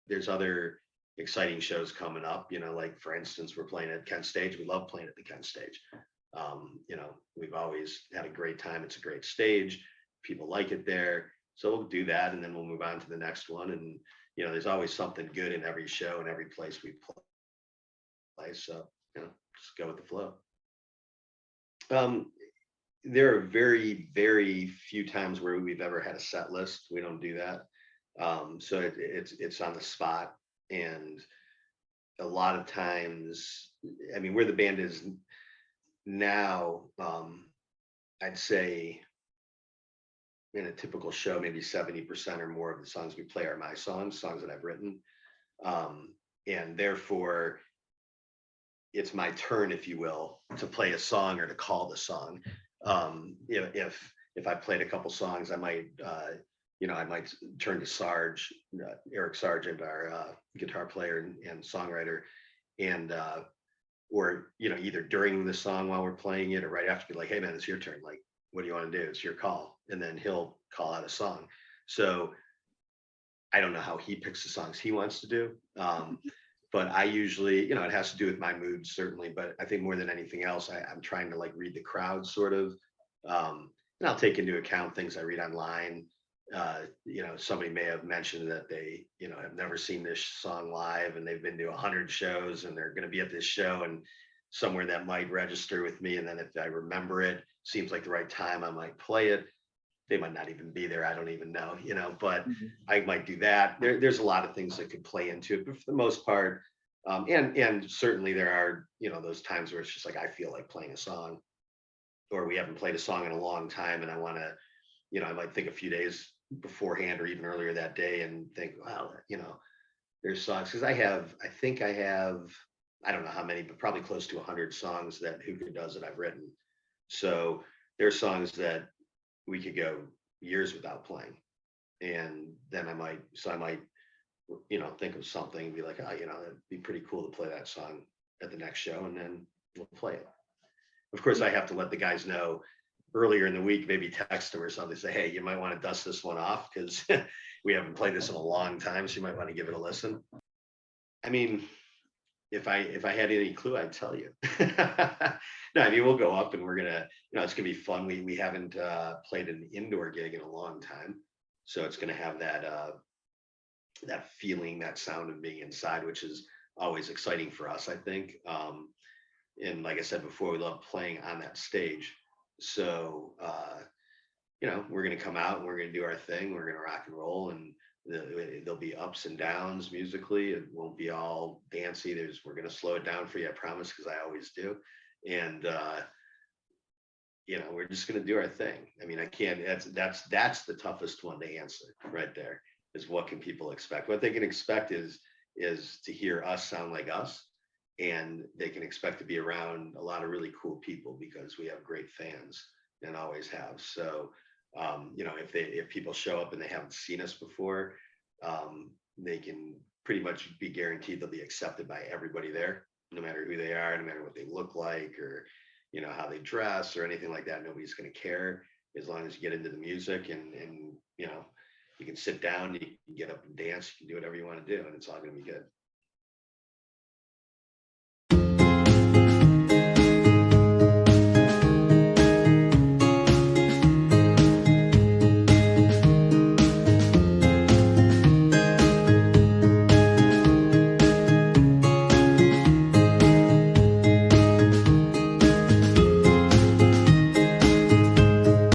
there's other exciting shows coming up, like for instance, we're playing at Kent Stage. We love playing at the Kent Stage. We've always had a great time. It's a great stage. People like it there. So we'll do that, and then we'll move on to the next one. And there's always something good in every show and every place we play. So just go with the flow. There are very, very few times where we've ever had a set list. We don't do that. So it's on the spot, and a lot of times, I mean, where the band is now, I'd say in a typical show, maybe 70% or more of the songs we play are my songs that I've written. And therefore, it's my turn, if you will, to play a song or to call the song. If I played a couple songs, I might turn to Sarge, Eric Sargent, our guitar player and songwriter, and or either during the song while we're playing it or right after, be like, hey man, it's your turn. Like, what do you want to do? It's your call. And then he'll call out a song. So I don't know how he picks the songs he wants to do. But I usually, it has to do with my mood, certainly. But I think more than anything else, I'm trying to like read the crowd sort of. And I'll take into account things I read online. Somebody may have mentioned that they, have never seen this song live and they've been to 100 shows and they're going to be at this show and somewhere that might register with me. And then if I remember it, seems like the right time, I might play it. They might not even be there. I don't even know, but I might do that. There's a lot of things that could play into it, but for the most part, and certainly there are, those times where it's just like, I feel like playing a song, or we haven't played a song in a long time. And I want to, I might think a few days beforehand or even earlier that day and think, wow, there's songs. Cause I think I have, I don't know how many, but probably close to 100 songs that Hookah does that I've written. So there's songs that we could go years without playing. And then I might think of something and be like, it'd be pretty cool to play that song at the next show. And then we'll play it. Of course, I have to let the guys know earlier in the week, maybe text them or something, say, hey, you might want to dust this one off because we haven't played this in a long time. So you might want to give it a listen. I mean, if I had any clue, I'd tell you. No, I mean, we'll go up and we're gonna, it's gonna be fun. We haven't played an indoor gig in a long time, so it's gonna have that feeling, that sound of being inside, which is always exciting for us, I think. And like I said before, we love playing on that stage. So we're gonna come out and we're gonna do our thing. We're gonna rock and roll, and there'll be ups and downs musically. It won't be all dancey. We're going to slow it down for you, I promise, because I always do. And we're just going to do our thing. I mean, I can't. That's the toughest one to answer right there. Is what can people expect? What they can expect is to hear us sound like us, and they can expect to be around a lot of really cool people because we have great fans and always have. So. If people show up and they haven't seen us before, they can pretty much be guaranteed they'll be accepted by everybody there, no matter who they are, no matter what they look like, or how they dress or anything like that. Nobody's going to care as long as you get into the music and you can sit down, you can get up and dance, you can do whatever you want to do, and it's all going to be good.